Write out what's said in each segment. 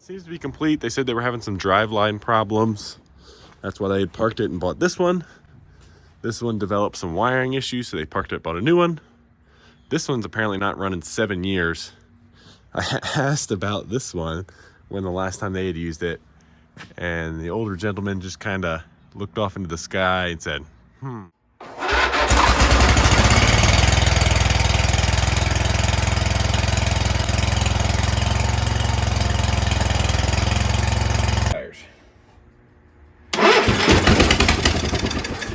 Seems to be complete. They said they were having some driveline problems. That's why they had parked it and bought this one. This one developed some wiring issues, so they parked it, bought a new one. This one's apparently not run in 7 years. I asked about this one when the last time they had used it, and the older gentleman just kind of looked off into the sky and said, Tires.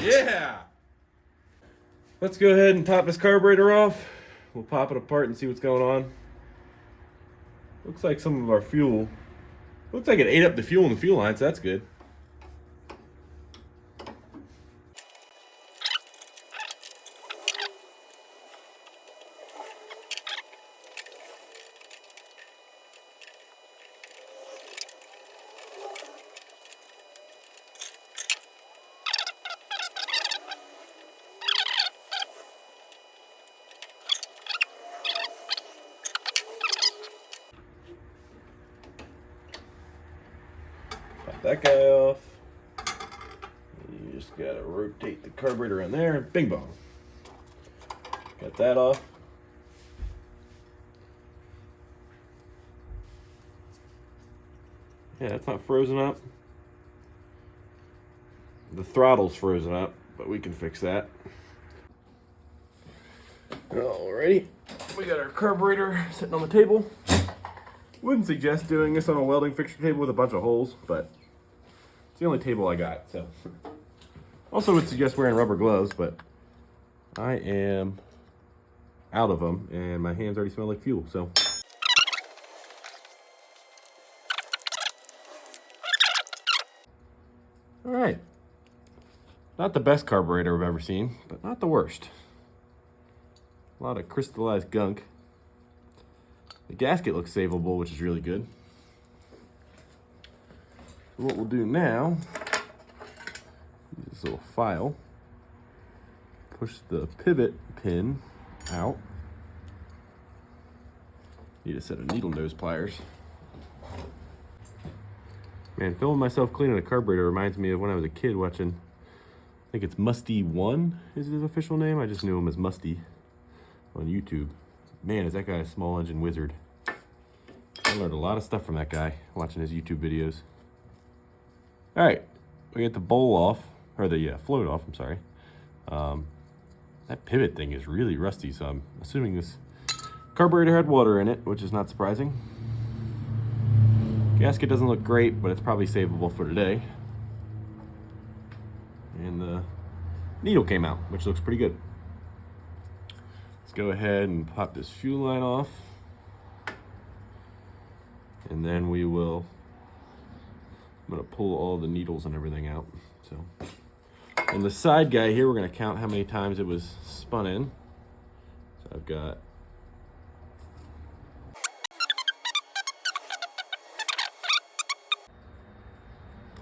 Yeah! Let's go ahead and top this carburetor off. We'll pop it apart and see what's going on. Looks like some of our fuel, looks like it ate up the fuel in the fuel line, so that's good. Pop that guy off. You just gotta rotate the carburetor in there and bing bong. Got that off. Yeah, it's not frozen up. The throttle's frozen up, but we can fix that. Alrighty, we got our carburetor sitting on the table. Wouldn't suggest doing this on a welding fixture table with a bunch of holes, but it's the only table I got, so. Also would suggest wearing rubber gloves, but I am out of them, and my hands already smell like fuel, so. All right. Not the best carburetor I've ever seen, but not the worst. A lot of crystallized gunk. The gasket looks savable, which is really good. So what we'll do now, use this little file, push the pivot pin out. Need a set of needle nose pliers. Man, filming myself cleaning a carburetor reminds me of when I was a kid watching, I think it's Musty 1 is his official name. I just knew him as Musty on YouTube. Man, is that guy a small engine wizard. I learned a lot of stuff from that guy watching his YouTube videos. All right, we get the bowl off, or the float off, I'm sorry. That pivot thing is really rusty, so I'm assuming this carburetor had water in it, which is not surprising. Gasket doesn't look great, but it's probably savable for today. And the needle came out, which looks pretty good. Let's go ahead and pop this fuel line off. And then we will, I'm gonna pull all the needles and everything out. So, on the side guy here, we're gonna count how many times it was spun in. So I've got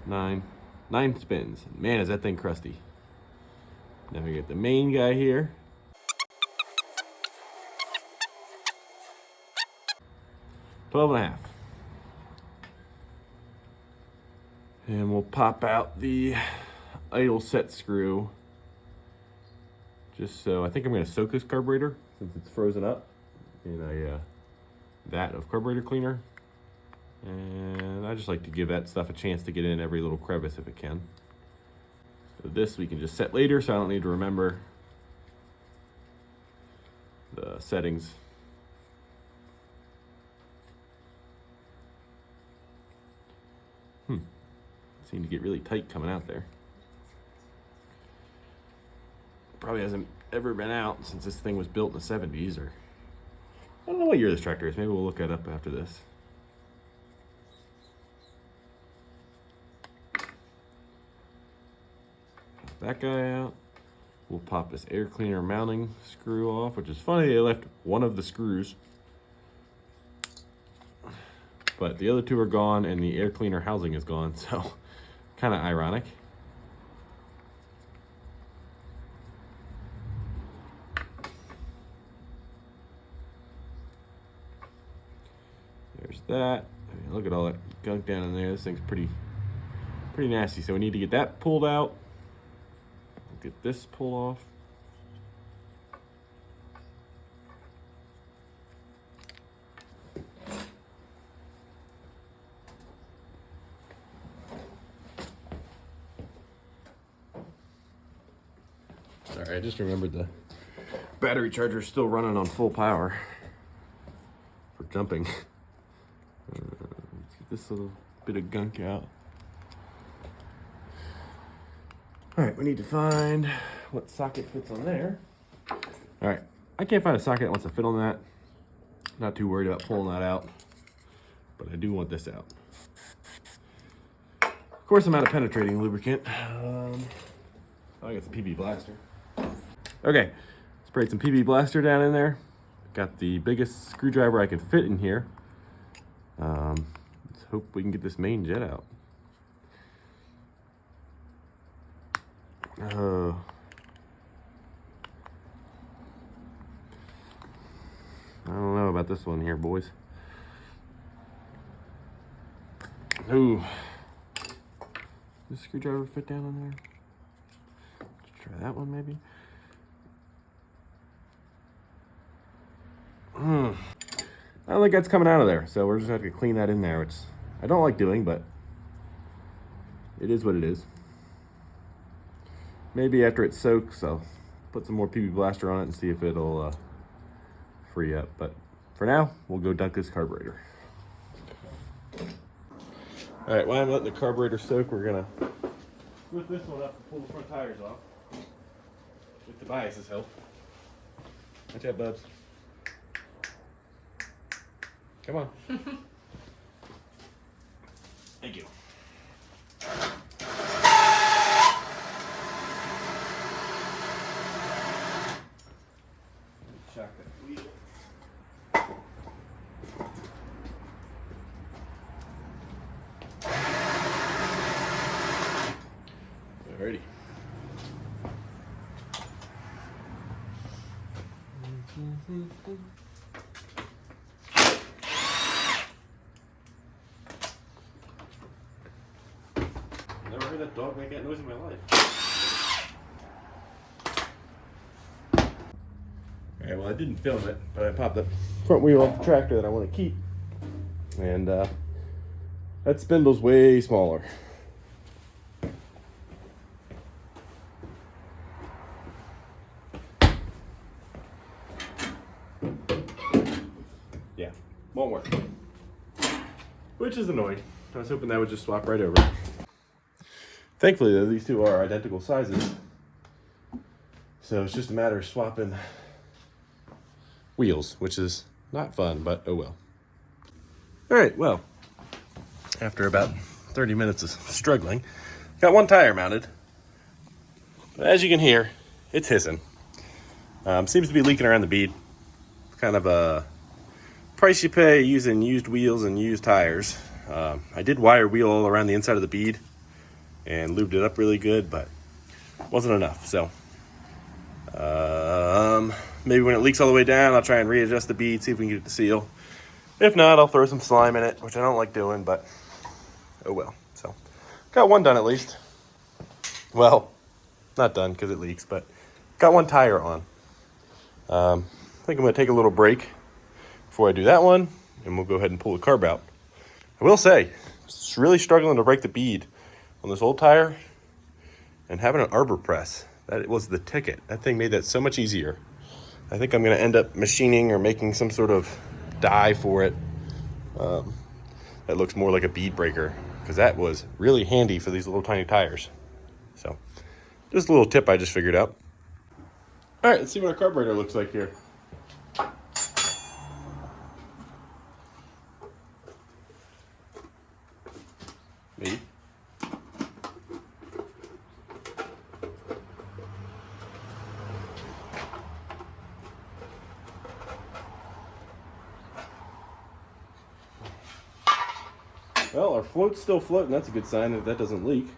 9 spins. Man, is that thing crusty. Now we get the main guy here. 12.5. And we'll pop out the idle set screw. Just so, I think I'm gonna soak this carburetor since it's frozen up in a vat of carburetor cleaner. And I just like to give that stuff a chance to get in every little crevice if it can. So this we can just set later, so I don't need to remember the settings. Seemed to get really tight coming out there. Probably hasn't ever been out since this thing was built in the 70s, or I don't know what year this tractor is. Maybe we'll look that up after this. Pop that guy out. We'll pop this air cleaner mounting screw off, which is funny, they left one of the screws. But the other two are gone and the air cleaner housing is gone, so kind of ironic. There's that. Look at all that gunk down in there. This thing's pretty nasty. So we need to get that pulled out. Get this pulled off. Sorry, I just remembered the battery charger is still running on full power for jumping. Let's get this little bit of gunk out. All right, we need to find what socket fits on there. All right, I can't find a socket that wants to fit on that. Not too worried about pulling that out, but I do want this out. Of course, I'm out of penetrating lubricant. I got some PB Blaster. Okay, sprayed some PB Blaster down in there. Got the biggest screwdriver I can fit in here. Let's hope we can get this main jet out. I don't know about this one here, boys. Ooh. Does the screwdriver fit down in there? Let's try that one maybe. I don't think that's coming out of there, so we're just gonna have to clean that in there, which I don't like doing, but it is what it is. Maybe after it soaks, I'll put some more PB Blaster on it and see if it'll free up. But for now, we'll go dunk this carburetor. All right, while I'm letting the carburetor soak, we're gonna lift this one up and pull the front tires off with Tobias's help. Watch out, Bubs. Come on. Thank you. Shock that wheel. Alrighty. Never heard that dog make that noise in my life. Alright, well I didn't film it, but I popped the front wheel off the tractor that I want to keep. And that spindle's way smaller. Yeah, won't work. Which is annoying. I was hoping that would just swap right over. Thankfully, though, these two are identical sizes. So it's just a matter of swapping wheels, which is not fun, but oh well. All right, well, after about 30 minutes of struggling, got one tire mounted. But as you can hear, it's hissing. Seems to be leaking around the bead. Kind of a price you pay using used wheels and used tires. I did wire wheel all around the inside of the bead and lubed it up really good, but wasn't enough. So maybe when it leaks all the way down, I'll try and readjust the bead, see if we can get it to seal. If not, I'll throw some slime in it, which I don't like doing, but oh well. So got one done at least. Well, not done because it leaks, but got one tire on. I think I'm going to take a little break before I do that one, and we'll go ahead and pull the carb out. I will say, it's really struggling to break the bead on this old tire, and having an arbor press, that was the ticket. That thing made that so much easier. I think I'm going to end up machining or making some sort of die for it that looks more like a bead breaker, because that was really handy for these little tiny tires. So just a little tip I just figured out. All right, let's see what our carburetor looks like here. Me. Well, our float's still floating. That's a good sign that that doesn't leak.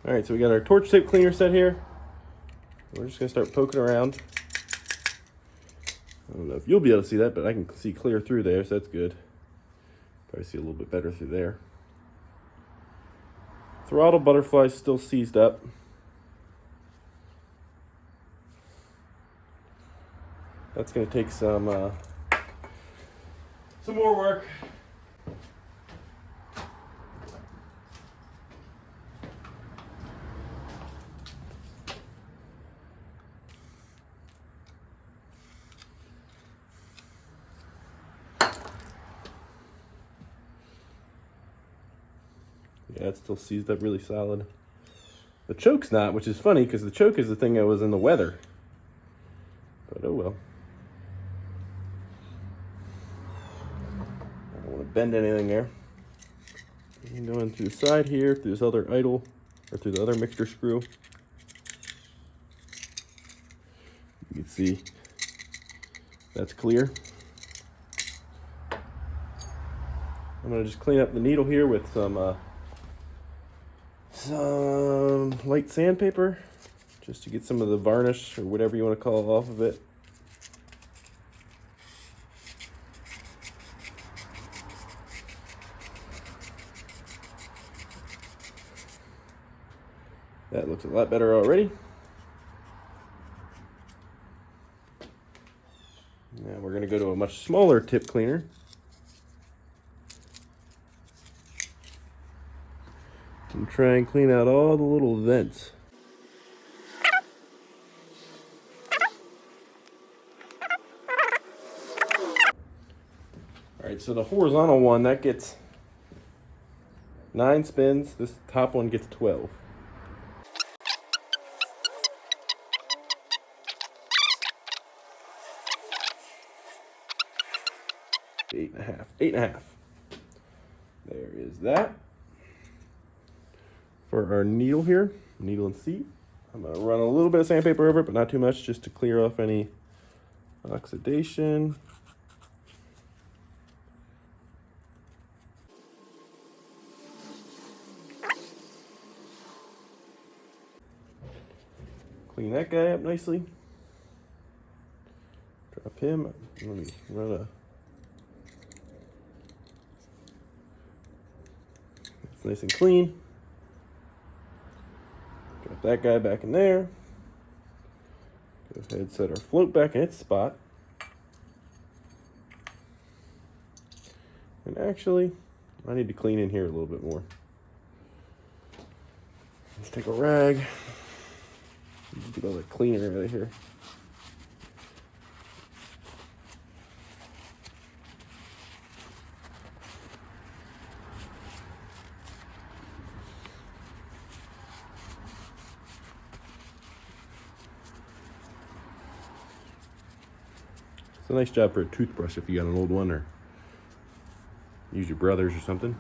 All right, so we got our torch tip cleaner set here. We're just gonna start poking around. I don't know if you'll be able to see that, but I can see clear through there, so that's good. Probably see a little bit better through there. Throttle butterfly still seized up. That's gonna take some more work. Yeah, it's still seized up really solid. The choke's not, which is funny because the choke is the thing that was in the weather. But oh well. I don't want to bend anything there. And going through the side here, through this other idle, or through the other mixture screw. You can see that's clear. I'm going to just clean up the needle here with some light sandpaper, just to get some of the varnish or whatever you want to call it off of it. That looks a lot better already. Now we're going to go to a much smaller tip cleaner. And try and clean out all the little vents. Alright, so the horizontal one, that gets 9 spins. This top one gets 12. 8.5. 8.5. There is that. For our needle here, needle and seat, I'm going to run a little bit of sandpaper over it, but not too much, just to clear off any oxidation. Clean that guy up nicely. Drop him. Let me run a... It's nice and clean. Drop that guy back in there. Go ahead and set our float back in its spot. And actually, I need to clean in here a little bit more. Let's take a rag. Get all the cleaner out of here. It's a nice job for a toothbrush if you got an old one, or use your brother's or something.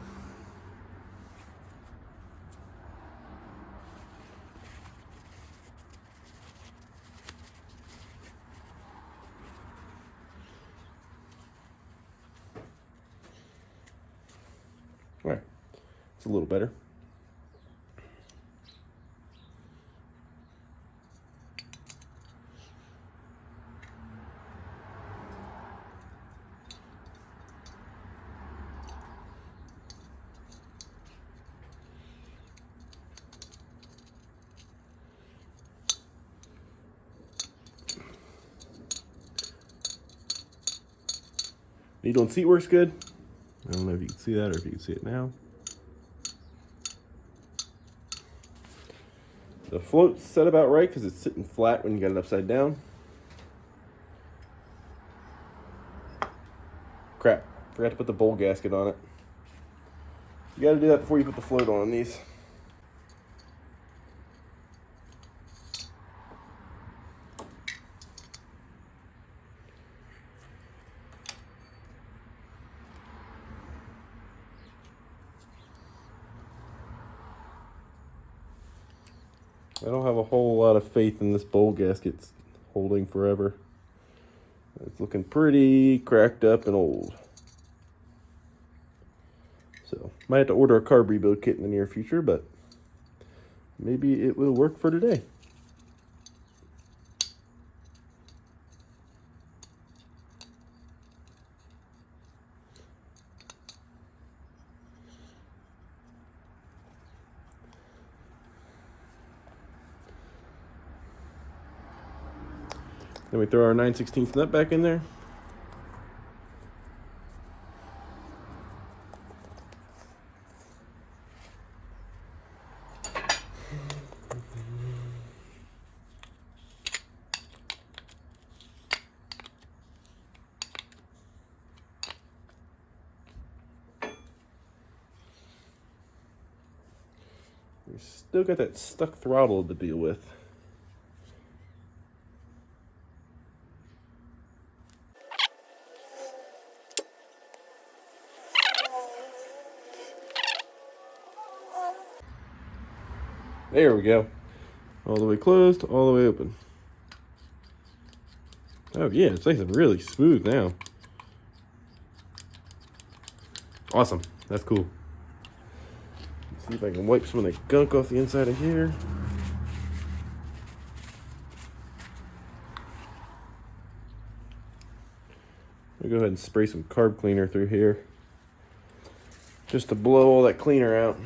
All right, it's a little better. Needle and seat works good. I don't know if you can see that or if you can see it now. The float's set about right because it's sitting flat when you got it upside down. Crap, forgot to put the bowl gasket on it. You got to do that before you put the float on these. I don't have a whole lot of faith in this bowl gasket holding forever. It's looking pretty cracked up and old. So, might have to order a carb rebuild kit in the near future, but maybe it will work for today. Then we throw our 9/16 nut back in there. We still got that stuck throttle to deal with. There we go. All the way closed, all the way open. Oh yeah, it's nice and really smooth now. Awesome, that's cool. Let's see if I can wipe some of the gunk off the inside of here. I'll go ahead and spray some carb cleaner through here, just to blow all that cleaner out.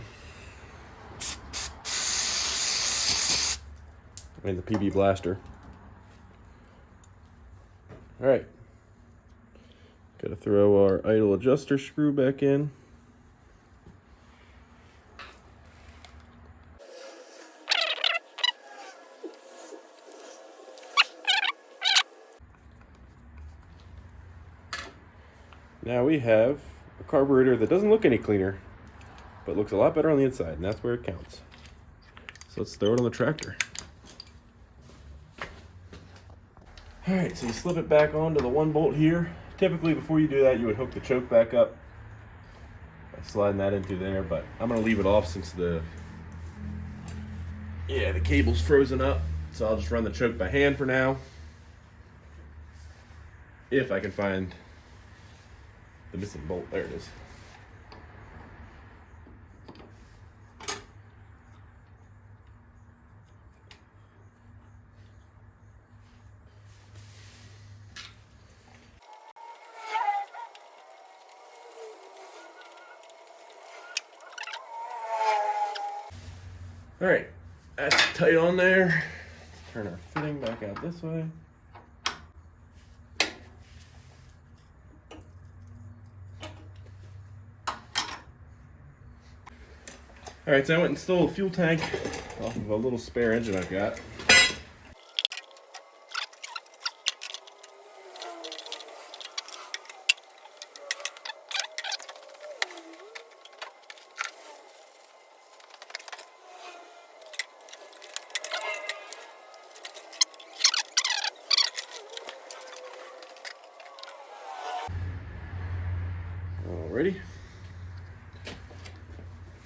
And the PB blaster. All right. Gotta throw our idle adjuster screw back in. Now we have a carburetor that doesn't look any cleaner, but looks a lot better on the inside, and that's where it counts. So let's throw it on the tractor. All right, so you slip it back onto the 1 bolt here. Typically, before you do that, you would hook the choke back up by sliding that into there, but I'm gonna leave it off since the cable's frozen up. So I'll just run the choke by hand for now, if I can find the missing bolt. There it is. All right, that's tight on there. Turn our fitting back out this way. All right, so I went and stole a fuel tank off of a little spare engine I've got. Alrighty.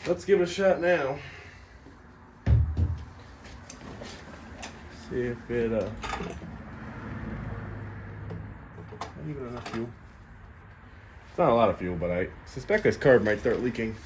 Let's give it a shot now. See if it not even enough fuel. It's not a lot of fuel, but I suspect this carb might start leaking.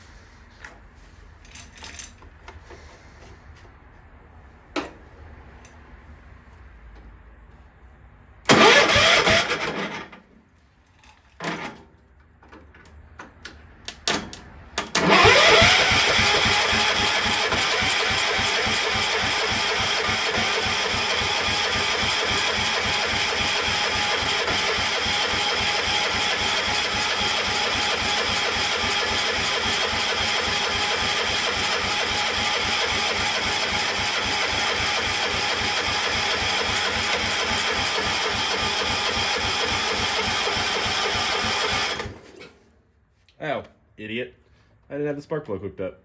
Ow, idiot. I didn't have the spark plug hooked up.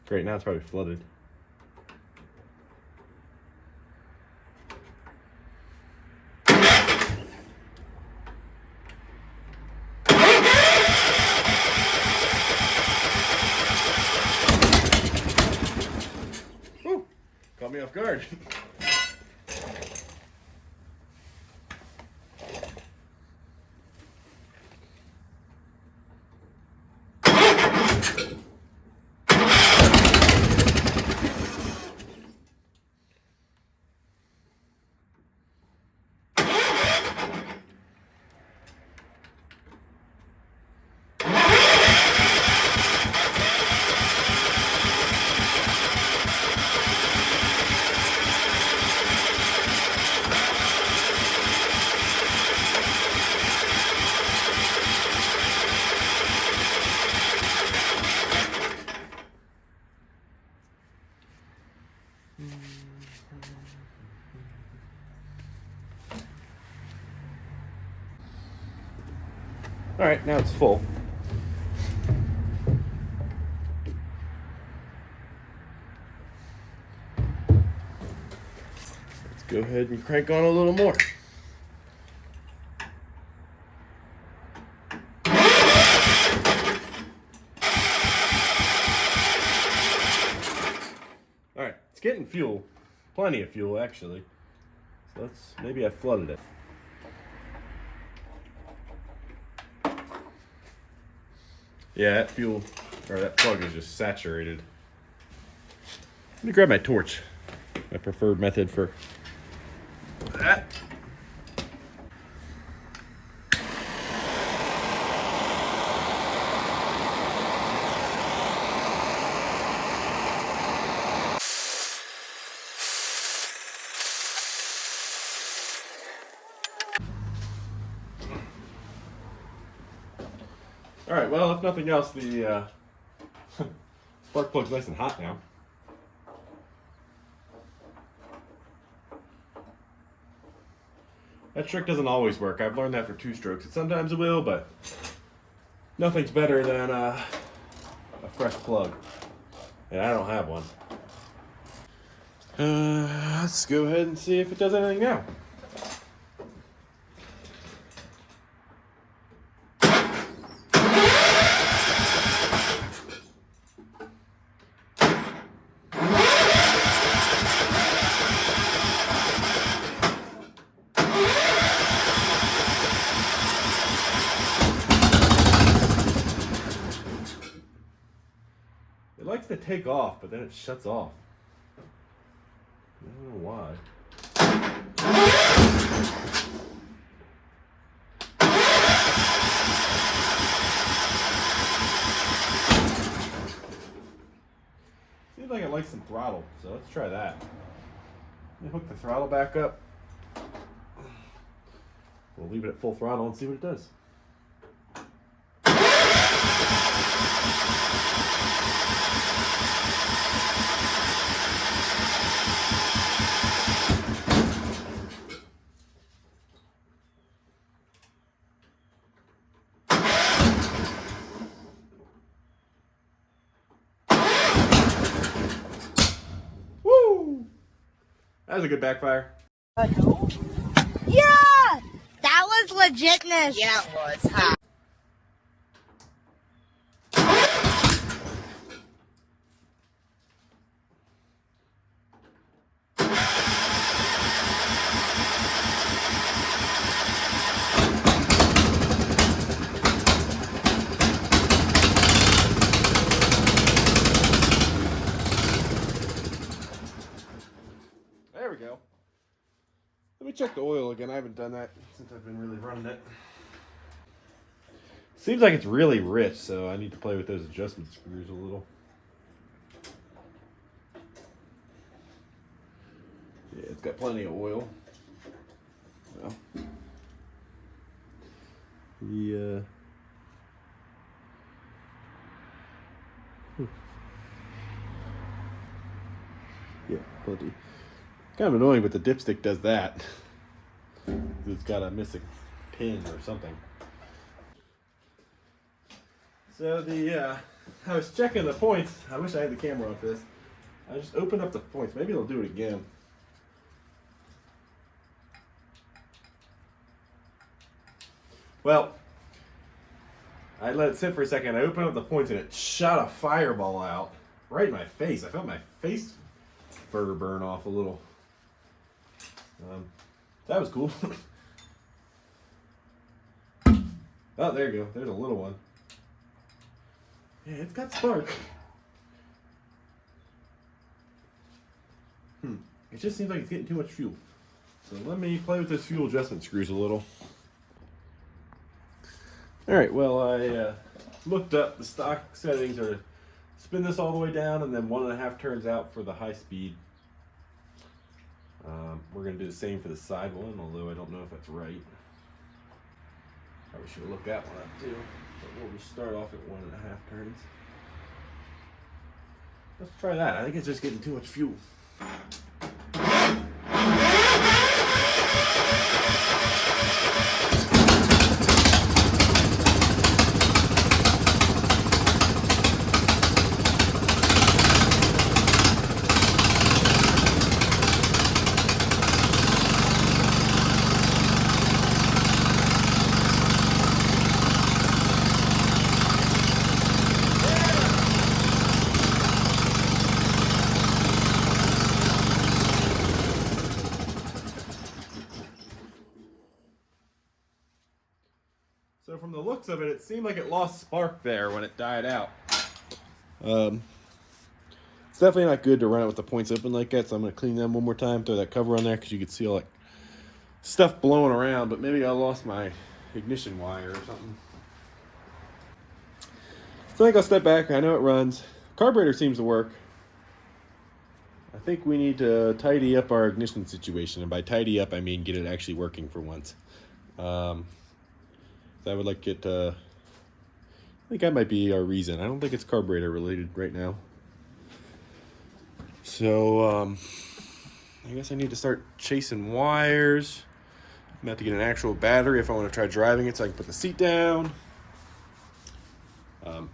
Great, now it's probably flooded. Whew, caught me off guard. All right, now it's full. Let's go ahead and crank on a little more. All right, it's getting fuel. Plenty of fuel, actually. So maybe I flooded it. Yeah, that fuel, or that plug is just saturated. Let me grab my torch. My preferred method for that. All right, well, if nothing else, the spark plug's nice and hot now. That trick doesn't always work. I've learned that for 2 strokes. Sometimes it will, but nothing's better than a fresh plug. And I don't have one. Let's go ahead and see if it does anything now. It likes to take off, but then it shuts off. I don't know why. Seems like it likes some throttle, so let's try that. Let me hook the throttle back up. We'll leave it at full throttle and see what it does. That was a good backfire. Yeah! That was legitness. Yeah, it was. Huh? There we go. Let me check the oil again. I haven't done that since I've been really running it. Seems like it's really rich, so I need to play with those adjustment screws a little. Yeah, it's got plenty of oil. Well, yeah, plenty. Kind of annoying, but the dipstick does that. It's got a missing pin or something. So I was checking the points. I wish I had the camera on for this. I just opened up the points. Maybe it'll do it again. Well, I let it sit for a second. I opened up the points and it shot a fireball out right in my face. I felt my face fur burn off a little. That was cool. Oh, there you go. There's a little one. Yeah, it's got spark. It just seems like it's getting too much fuel. So let me play with those fuel adjustment screws a little. Alright, well, I looked up the stock settings are to spin this all the way down and then 1.5 turns out for the high speed. We're going to do the same for the side one, although I don't know if that's right. Probably should have looked that one up too. But we'll just start off at 1.5 turns. Let's try that. I think it's just getting too much fuel. So from the looks of it, it seemed like it lost spark there when it died out. It's definitely not good to run it with the points open like that, so I'm going to clean them one more time, throw that cover on there, because you can see all that stuff blowing around, but maybe I lost my ignition wire or something. So I think I'll step back. I know it runs. Carburetor seems to work. I think we need to tidy up our ignition situation, and by tidy up, I mean get it actually working for once. So I would like it, I think that might be our reason. I don't think it's carburetor related right now. So, I guess I need to start chasing wires. I'm gonna have to get an actual battery if I want to try driving it so I can put the seat down. I'm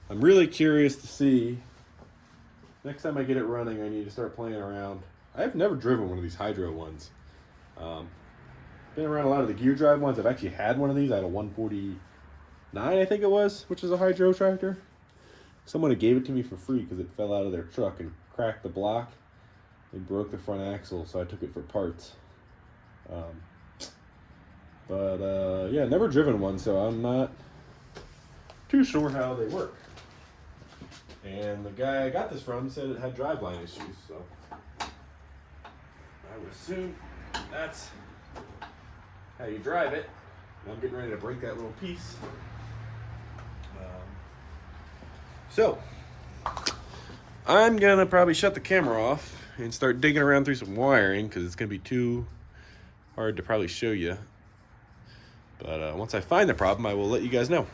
really curious to see, next time I get it running, I need to start playing around. I've never driven one of these hydro ones. Been around a lot of the gear drive ones. I've actually had one of these. I had a 149, I think it was, which is a hydro tractor. Someone gave it to me for free because it fell out of their truck and cracked the block. They broke the front axle, so I took it for parts. Yeah, never driven one, so I'm not too sure how they work. And the guy I got this from said it had driveline issues, so I would assume that's how you drive it. And I'm getting ready to break that little piece. So I'm gonna probably shut the camera off and start digging around through some wiring, because it's gonna be too hard to probably show you. But once I find the problem, I will let you guys know.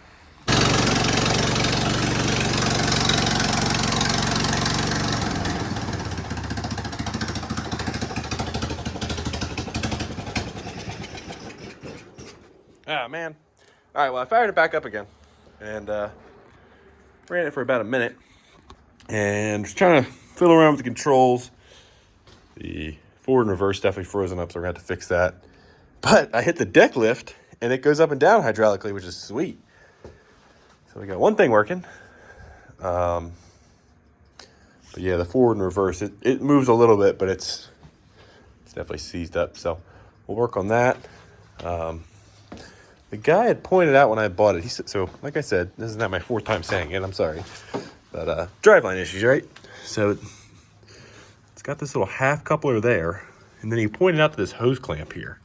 Ah, man. All right, well, I fired it back up again and ran it for about a minute and was trying to fiddle around with the controls. The forward and reverse definitely frozen up, so we're going to have to fix that. But I hit the deck lift, and it goes up and down hydraulically, which is sweet. So we got one thing working. But yeah, the forward and reverse, it moves a little bit, but it's definitely seized up. So we'll work on that. The guy had pointed out when I bought it, he said, so like I said, this is not my fourth time saying it, I'm sorry. But driveline issues, right? So it's got this little half coupler there, and then he pointed out to this hose clamp here.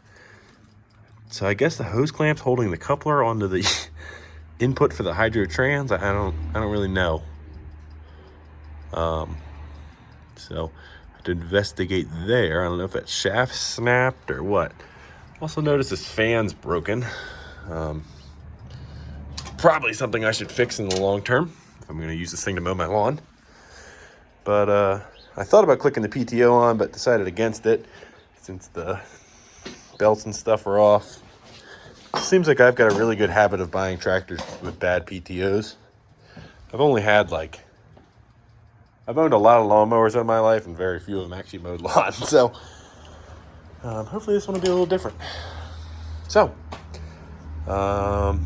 So I guess the hose clamp's holding the coupler onto the input for the hydro trans. I don't really know. So I have to investigate there. I don't know if that shaft snapped or what. Also notice this fan's broken. Probably something I should fix in the long term if I'm going to use this thing to mow my lawn. But I thought about clicking the PTO on, but decided against it since the belts and stuff are off. It seems like I've got a really good habit of buying tractors with bad PTOs. I've only had I've owned a lot of lawnmowers in my life, and very few of them actually mowed lawns. So hopefully this one will be a little different. So now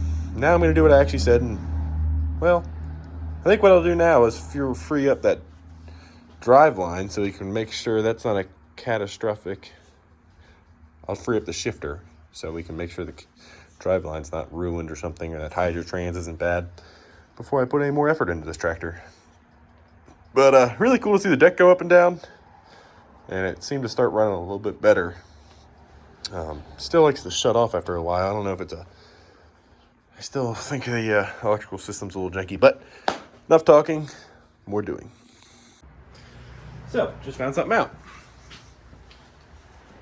I'm going to do what I actually said, and well, I think what I'll do now is free up that drive line so you can make sure that's not a catastrophic. I'll free up the shifter so we can make sure the drive line's not ruined or something, or that hydro trans isn't bad, before I put any more effort into this tractor. But really cool to see the deck go up and down, and it seemed to start running a little bit better. Still likes to shut off after a while. I don't know if it's I still think the electrical system's a little janky, but enough talking, more doing. So, just found something out.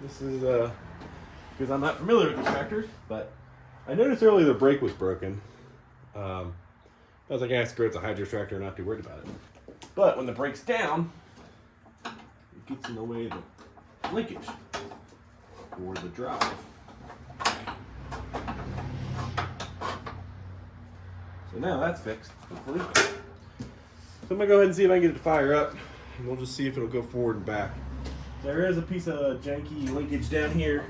This is, because I'm not familiar with these tractors, but I noticed earlier the brake was broken. I was like, screw it, it's a hydro tractor, not too worried about it. But when the brake's down, you gets in the way of the linkage for the drive. So now that's fixed, hopefully. So I'm gonna go ahead and see if I can get it to fire up, and we'll just see if it'll go forward and back. There is a piece of janky linkage down here,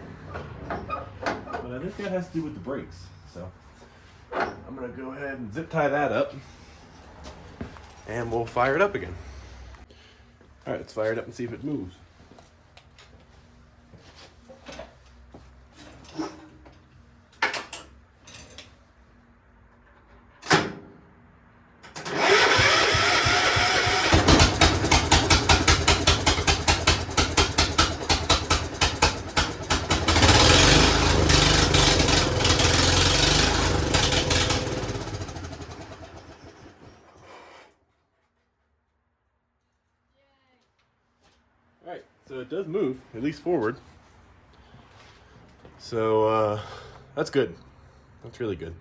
but I think that has to do with the brakes. So I'm gonna go ahead and zip tie that up, and we'll fire it up again. All right, let's fire it up and see if it moves. Alright, so it does move, at least forward. So that's good. That's really good.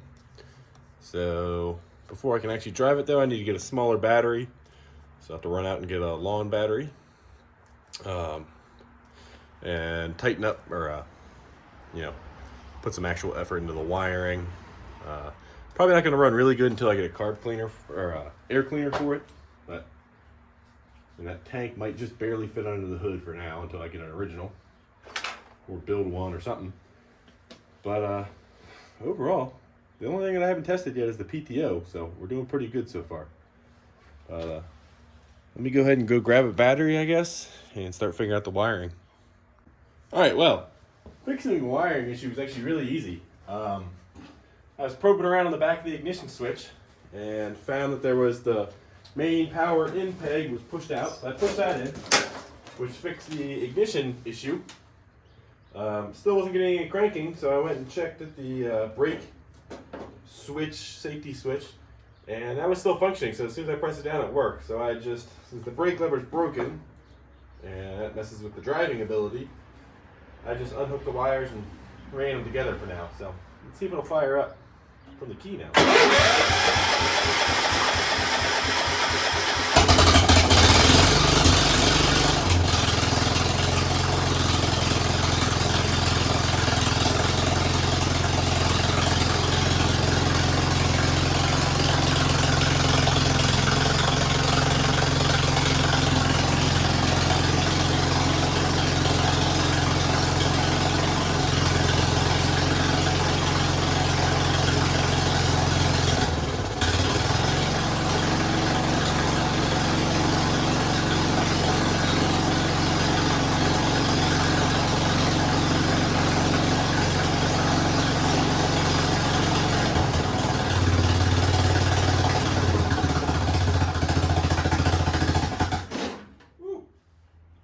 So before I can actually drive it though, I need to get a smaller battery. So I have to run out and get a lawn battery. And tighten up, or put some actual effort into the wiring. Probably not going to run really good until I get a carb cleaner or air cleaner for it. But and that tank might just barely fit under the hood for now until I get an original or build one or something. But overall, the only thing that I haven't tested yet is the PTO, so we're doing pretty good so far. Let me go ahead and go grab a battery, I guess, and start figuring out the wiring. All right, well, fixing the wiring issue was actually really easy. I was probing around on the back of the ignition switch and found that there was the main power in peg was pushed out. So I pushed that in, which fixed the ignition issue. Still wasn't getting any cranking, so I went and checked at the brake switch, safety switch, and that was still functioning. So as soon as I press it down, it worked. So I just, since the brake lever's broken, and that messes with the driving ability, I just unhooked the wires and ran them together for now. So let's see if it'll fire up from the key now.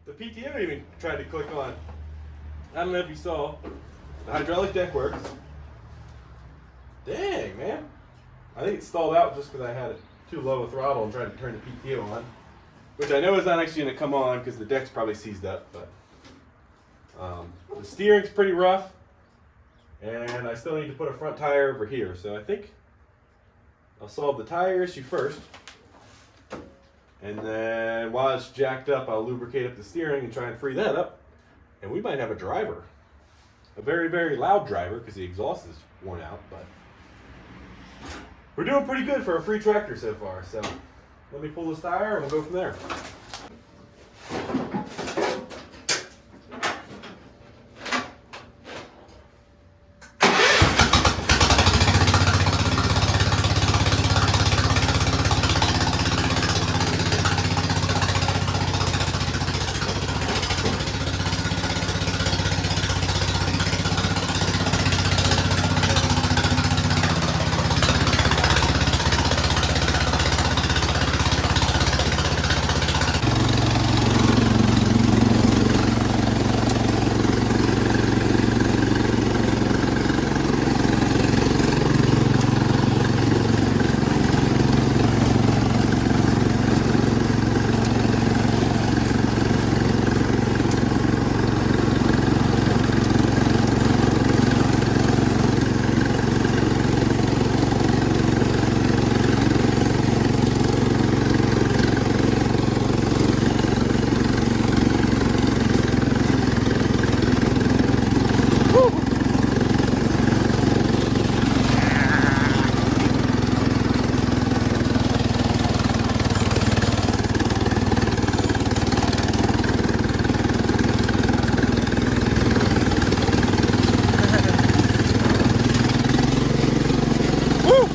The PTO even tried to click on. I don't know if you saw. The hydraulic deck works. Dang, man. I think it stalled out just because I had it too low a throttle and tried to turn the PTO on. Which I know is not actually going to come on because the deck's probably seized up. But the steering's pretty rough. And I still need to put a front tire over here. So I think I'll solve the tire issue first. And then while it's jacked up, I'll lubricate up the steering and try and free that up. And we might have a driver. A very, very loud driver because the exhaust is worn out. But we're doing pretty good for a free tractor so far. So let me pull this tire and we'll go from there.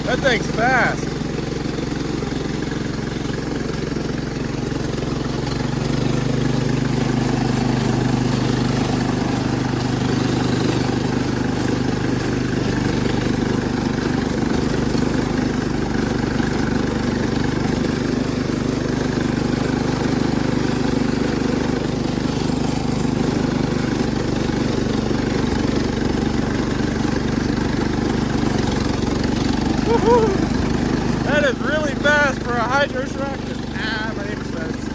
That thing's fast. That is really fast for a hydro tractor. Ah, my name is fast.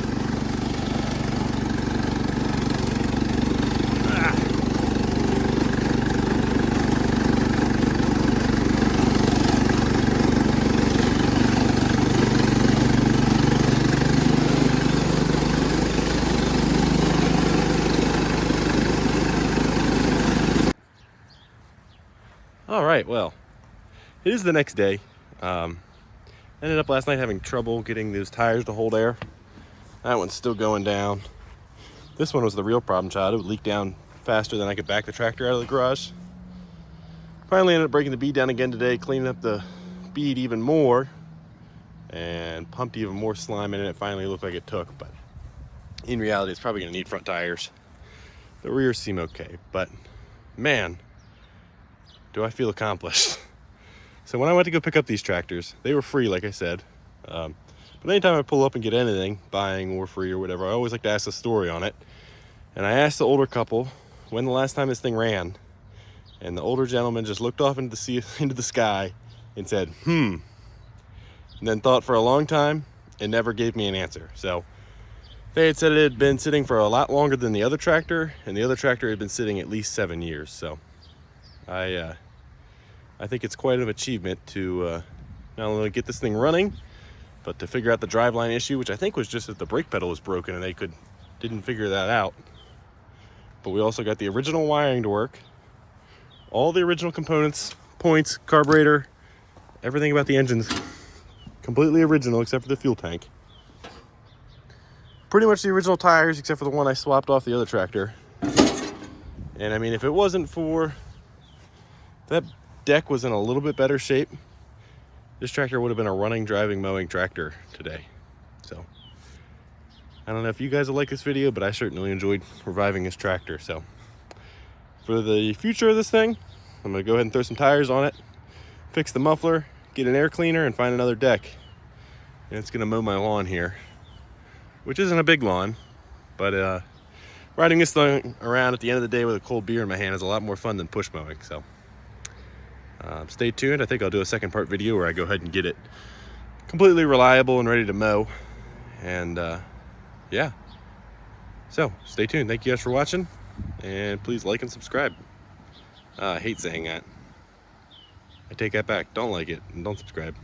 All right, well, it is the next day. Ended up last night having trouble getting those tires to hold air. That one's still going down. This one was the real problem child. It would leak down faster than I could back the tractor out of the garage. Finally ended up breaking the bead down again today, cleaning up the bead even more, and pumped even more slime in it. It finally looked like it took, but in reality, it's probably gonna need front tires. The rears seem okay, but man, do I feel accomplished. So when I went to go pick up these tractors, they were free, like I said. But anytime I pull up and get anything, buying or free or whatever, I always like to ask the story on it. And I asked the older couple when the last time this thing ran. And the older gentleman just looked off into the sky and said, and then thought for a long time and never gave me an answer. So they had said it had been sitting for a lot longer than the other tractor, and the other tractor had been sitting at least 7 years. So I think it's quite an achievement to not only get this thing running, but to figure out the driveline issue, which I think was just that the brake pedal was broken and they didn't figure that out. But we also got the original wiring to work, all the original components, points, carburetor, everything about the engine's completely original except for the fuel tank. Pretty much the original tires except for the one I swapped off the other tractor. And I mean, if it wasn't for that deck was in a little bit better shape, this tractor would have been a running, driving, mowing tractor today. So I don't know if you guys will like this video, but I certainly enjoyed reviving this tractor. So for the future of this thing, I'm gonna go ahead and throw some tires on it, fix the muffler, get an air cleaner, and find another deck. And it's gonna mow my lawn here, which isn't a big lawn, but riding this thing around at the end of the day with a cold beer in my hand is a lot more fun than push mowing. So stay tuned. I think I'll do a second part video where I go ahead and get it completely reliable and ready to mow. And yeah, so stay tuned. Thank you guys for watching, and please like and subscribe. I hate saying that. I take that back. Don't like it and don't subscribe.